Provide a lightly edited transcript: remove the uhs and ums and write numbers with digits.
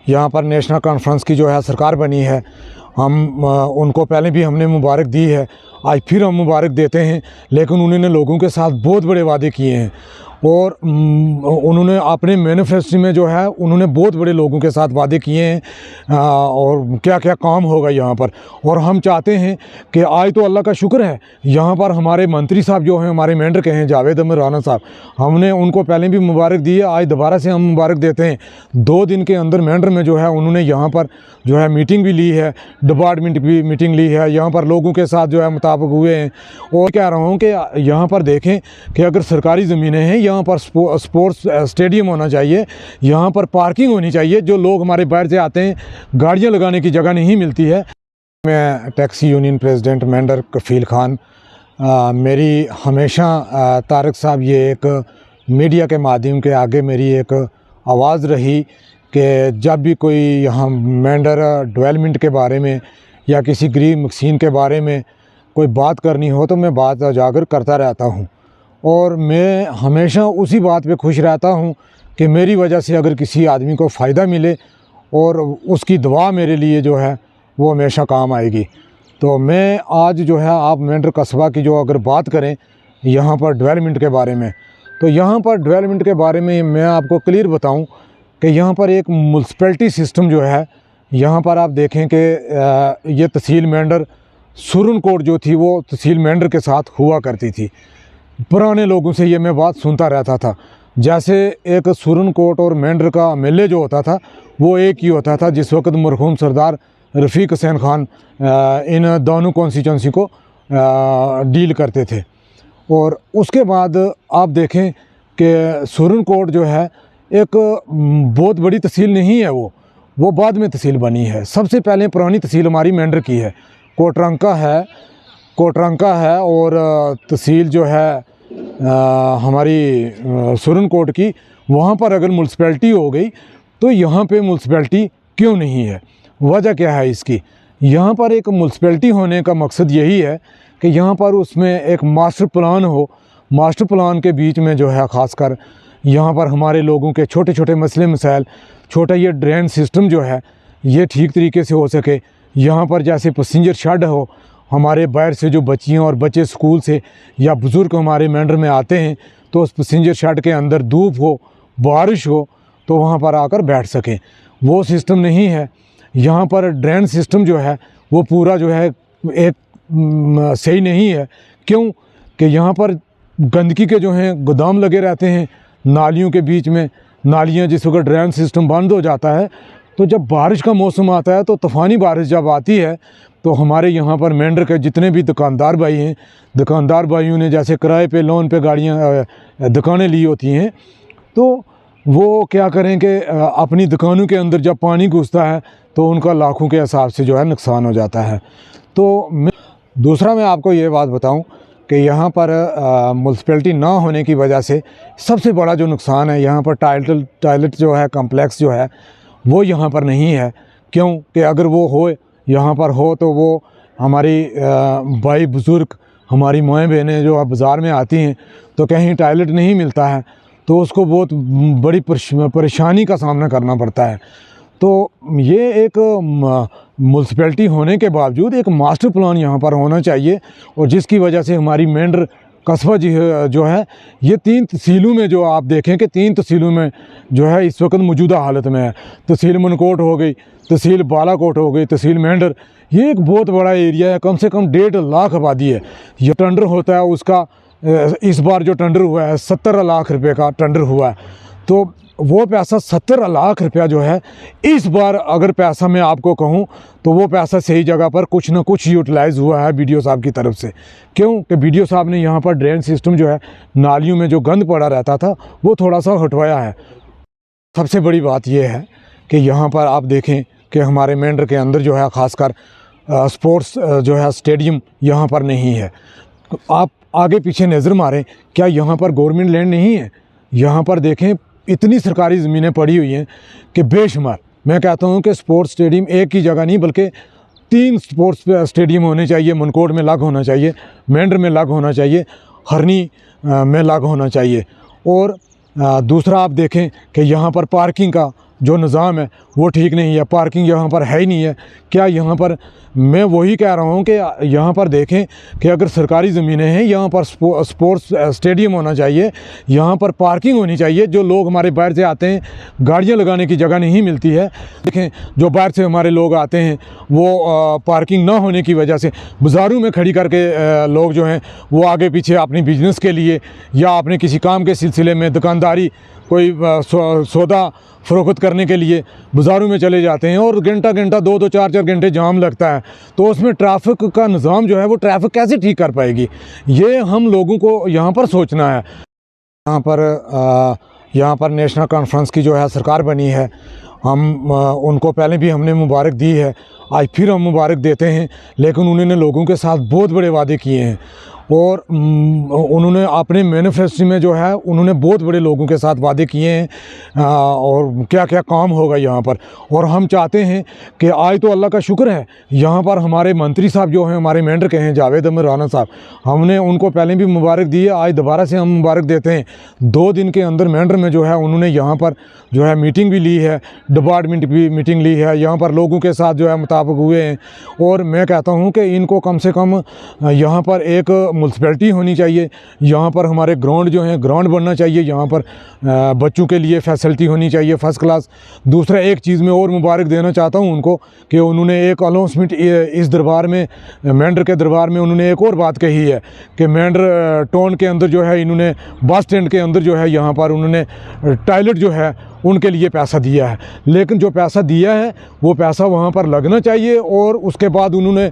यहाँ पर national conference की जो है सरकार बनी है। हम उनको पहले भी हमने मुबारक दी है, आज फिर हम मुबारक देते हैं। लेकिन उन्होंने लोगों के साथ बहुत बड़े वादे किए हैं और उन्होंने अपने मैनिफेस्टो में जो है उन्होंने बहुत बड़े लोगों के साथ वादे किए हैं और क्या क्या काम होगा यहाँ पर। और हम चाहते हैं कि आज तो अल्लाह का शुक्र है, यहाँ पर हमारे मंत्री साहब जो हैं, हमारे मेंढर के हैं जावेद अहमद राना साहब, हमने उनको पहले भी मुबारक दी है, आज दोबारा से हम मुबारक देते हैं। 2 दिन के अंदर मेंढर में जो है उन्होंने यहाँ पर जो है मीटिंग भी ली है, डिपार्टमेंट भी मीटिंग ली है, यहाँ पर लोगों के साथ जो है मुताबिक हुए हैं। और कह रहा हूँ कि यहाँ पर देखें कि अगर सरकारी ज़मीनें हैं, यहाँ पर स्पोर्ट्स स्टेडियम होना चाहिए, यहाँ पर पार्किंग होनी चाहिए। जो लोग हमारे बाहर से आते हैं, गाड़ियाँ लगाने की जगह नहीं मिलती है। मैं taxi union president Mendhar Kafeel Khan, मेरी हमेशा तारक साहब ये एक मीडिया के माध्यम के आगे मेरी एक आवाज़ रही कि जब भी कोई यहाँ मेंढर डेवलपमेंट के बारे में या किसी गरीब मस्कीन के बारे में कोई बात करनी हो तो मैं बात उजागर करता रहता हूँ। और मैं हमेशा उसी बात पे खुश रहता हूँ कि मेरी वजह से अगर किसी आदमी को फ़ायदा मिले और उसकी दुआ मेरे लिए जो है वो हमेशा काम आएगी। तो मैं आज जो है आप मेंढर कस्बा की जो अगर बात करें यहाँ पर डेवलपमेंट के बारे में, तो यहाँ पर डेवलपमेंट के बारे में मैं आपको क्लियर बताऊं कि यहाँ पर एक म्यूनसिपैलिटी सिस्टम जो है, यहाँ पर आप देखें कि ये तहसील मेंढर सुरनकोट जो थी वो तहसील मेंढर के साथ हुआ करती थी। पुराने लोगों से ये मैं बात सुनता रहता था, जैसे एक सुरनकोट और मेंढर का एमएलए जो होता था वो एक ही होता था, जिस वक्त मरहूम सरदार रफ़ीक हुसैन खान इन दोनों कॉन्स्टिट्यूंसी को डील करते थे। और उसके बाद आप देखें कि सुरनकोट जो है एक बहुत बड़ी तहसील नहीं है, वो बाद में तहसील बनी है। सबसे पहले पुरानी तहसील हमारी मेंढर की है, कोटरंका है और तहसील जो है हमारी सुरनकोट की, वहाँ पर अगर म्यूनसिपैलिटी हो गई तो यहाँ पे म्यूनसिपैलिटी क्यों नहीं है? वजह क्या है इसकी? यहाँ पर एक म्यूनसिपैलिटी होने का मकसद यही है कि यहाँ पर उसमें एक मास्टर प्लान हो। मास्टर प्लान के बीच में जो है ख़ासकर यहाँ पर हमारे लोगों के छोटे छोटे मसले मसाइल, छोटा ये ड्रेन सिस्टम जो है ये ठीक तरीके से हो सके। यहाँ पर जैसे पैसेंजर शेड हो, हमारे बाहर से जो बच्चियाँ और बच्चे स्कूल से या बुज़ुर्ग हमारे मेंढर में आते हैं तो उस पैसेंजर शेड के अंदर धूप हो, बारिश हो तो वहाँ पर आकर बैठ सकें, वो सिस्टम नहीं है। यहाँ पर ड्रेन सिस्टम जो है वो पूरा जो है एक सही नहीं है। क्यों कि यहाँ पर गंदगी के जो हैं गोदाम लगे रहते हैं नालियों के बीच में। नालियाँ जिस वक्त ड्रेन सिस्टम बंद हो जाता है तो जब बारिश का मौसम आता है तो तूफ़ानी बारिश जब आती है तो हमारे यहाँ पर मेंढर के जितने भी दुकानदार भाई हैं, दुकानदार भाइयों ने जैसे किराए पे लोन पे गाड़ियाँ दुकानें ली होती हैं, तो वो क्या करें कि अपनी दुकानों के अंदर जब पानी घुसता है तो उनका लाखों के हिसाब से जो है नुकसान हो जाता है। तो दूसरा मैं आपको ये बात बताऊं कि यहाँ पर म्यूनसिपैलिटी ना होने की वजह से सबसे बड़ा जो नुकसान है, यहाँ पर टॉयलेट जो है कॉम्प्लेक्स जो है वो यहाँ पर नहीं है। क्यों कि अगर वो हो यहाँ पर हो तो वो हमारी भाई बुज़ुर्ग, हमारी माएँ बहनें जो बाज़ार में आती हैं तो कहीं टॉयलेट नहीं मिलता है तो उसको बहुत बड़ी परेशानी का सामना करना पड़ता है। तो ये एक म्यूनसिपैलिटी होने के बावजूद एक मास्टर प्लान यहाँ पर होना चाहिए, और जिसकी वजह से हमारी मेंढर कस्बा जो है ये 3 तहसीलों में, जो आप देखें कि 3 तहसीलों में जो है इस वक्त मौजूदा हालत में है। तहसील मनकोट हो गई, तहसील बालाकोट हो गई, तहसील मेंढर, ये एक बहुत बड़ा एरिया है, कम से कम 1.5 लाख आबादी है। ये टेंडर होता है उसका, इस बार जो टेंडर हुआ है 17 लाख रुपए का टेंडर हुआ है। तो वो पैसा 17 लाख रुपया जो है इस बार, अगर पैसा मैं आपको कहूँ तो वो पैसा सही जगह पर कुछ ना कुछ यूटिलाइज़ हुआ है बीडीओ साहब की तरफ से। क्यों कि बीडीओ साहब ने यहाँ पर ड्रेन सिस्टम जो है, नालियों में जो गंद पड़ा रहता था वो थोड़ा सा हटवाया है। सबसे बड़ी बात यह है कि यहाँ पर आप देखें कि हमारे मेंढर के अंदर जो है ख़ासकर स्पोर्ट्स जो है स्टेडियम यहाँ पर नहीं है। आप आगे पीछे नज़र मारें, क्या यहाँ पर गवर्नमेंट लैंड नहीं है? यहाँ पर देखें इतनी सरकारी ज़मीनें पड़ी हुई हैं कि बेशुमार। मैं कहता हूँ कि स्पोर्ट्स स्टेडियम एक ही जगह नहीं बल्कि 3 स्पोर्ट्स स्टेडियम होने चाहिए। मनकोट में अलग होना चाहिए, मेंढर में अलग होना चाहिए, हरनी में अलग होना चाहिए। और दूसरा आप देखें कि यहाँ पर पार्किंग का जो निज़ाम है वो ठीक नहीं है, पार्किंग यहाँ पर है ही नहीं है। क्या यहाँ पर, मैं वही कह रहा हूँ कि यहाँ पर देखें कि अगर सरकारी ज़मीनें हैं यहाँ पर स्पोर्ट्स स्टेडियम होना चाहिए, यहाँ पर पार्किंग होनी चाहिए। जो लोग हमारे बाहर से आते हैं, गाड़ियाँ लगाने की जगह नहीं मिलती है। देखें जो बाहर से हमारे लोग आते हैं वो पार्किंग ना होने की वजह से बाज़ारों में खड़ी करके लोग जो हैं वो आगे पीछे अपनी बिजनेस के लिए या अपने किसी काम के सिलसिले में, दुकानदारी, कोई सौदा फ़रोख्त करने के लिए बाज़ारों में चले जाते हैं और घंटा 2-2 4-4 घंटे जाम लगता है। तो उसमें ट्रैफ़िक का निज़ाम जो है वो ट्रैफ़िक कैसे ठीक कर पाएगी? ये हम लोगों को यहाँ पर सोचना है। यहाँ पर नेशनल कॉन्फ्रेंस की जो है सरकार बनी है, हम उनको पहले भी हमने मुबारक दी है, आज फिर हम मुबारक देते हैं। लेकिन उन्होंने लोगों के साथ बहुत बड़े वादे किए हैं और उन्होंने अपने मैनिफेस्टो में जो है उन्होंने बहुत बड़े लोगों के साथ वादे किए हैं और क्या क्या काम होगा यहाँ पर। और हम चाहते हैं कि आज तो अल्लाह का शुक्र है यहाँ पर हमारे मंत्री साहब जो हैं हमारे मेंढर के हैं, जावेद अहमद राना साहब, हमने उनको पहले भी मुबारक दी है, आज दोबारा से हम मुबारक देते हैं। 2 दिन के अंदर मेंढर में जो है उन्होंने यहाँ पर जो है मीटिंग भी ली है, डिपार्टमेंट की मीटिंग ली है, यहाँ पर लोगों के साथ जो है मुताबिक हुए हैं। और मैं कहता हूँ कि इनको कम से कम यहाँ पर एक म्यूनसिपैलिटी होनी चाहिए, यहाँ पर हमारे ग्राउंड जो हैं ग्राउंड बनना चाहिए, यहाँ पर बच्चों के लिए फैसिलिटी होनी चाहिए फर्स्ट क्लास। दूसरा एक चीज़ में और मुबारक देना चाहता हूँ उनको कि उन्होंने एक अनाउंसमेंट इस दरबार में, मेंढर के दरबार में उन्होंने एक और बात कही है कि मेंढर टाउन के अंदर जो है इन्होंने बस स्टैंड के अंदर जो है यहाँ पर उन्होंने टॉयलेट जो है उनके लिए पैसा दिया है। लेकिन जो पैसा दिया है वो पैसा वहाँ पर लगना चाहिए और उसके बाद उन्होंने